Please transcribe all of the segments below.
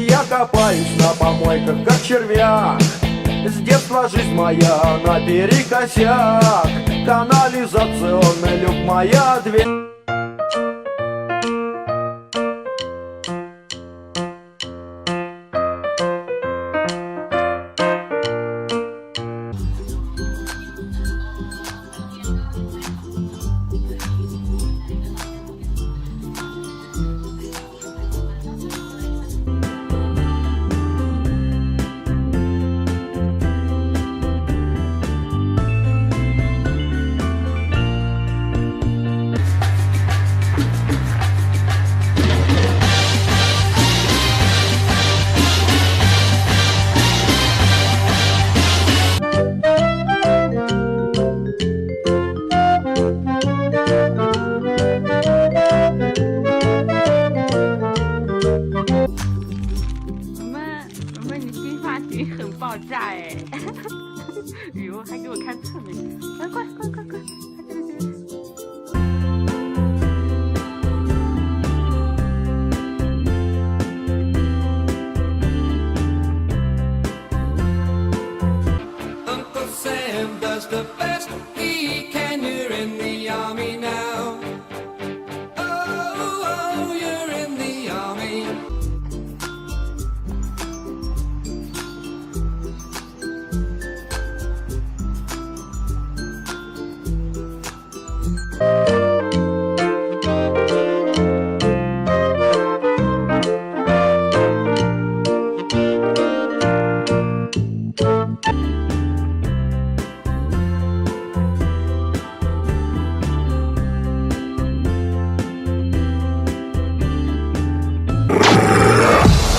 Я копаюсь на помойках, как червяк. С детства жизнь моя наперекосяк. Канализационный люк, моя дверь.爆炸哎！哟，还给我看侧面，快快快快快，这个。Uncle Sam does the best he can. You're in the army now. Oh, you're in the army.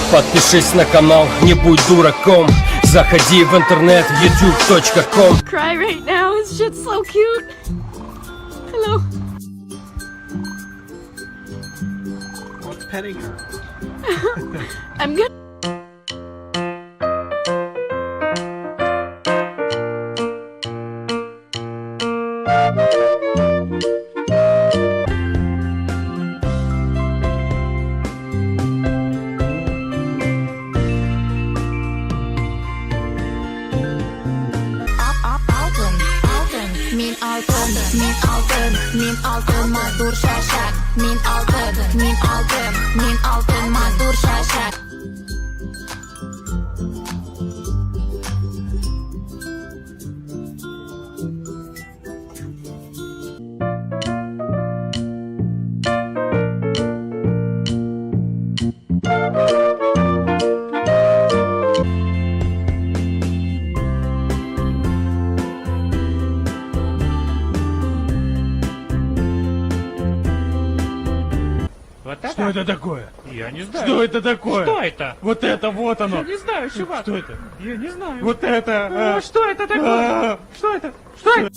Подпишись на канал, не будь дураком. Заходи в интернет, youtube.com. Cry right now, this shit's so cute. Hello. What's petting her? I'm good. Min altın madur şaşak. Min altın madur şaşak. Вот это? Что это такое? Я не знаю. Что это такое? Что это? Вот это, вот оно. Я не знаю, чувак. Что это? Я не знаю. Вот это. Что это такое? Что это? Что это?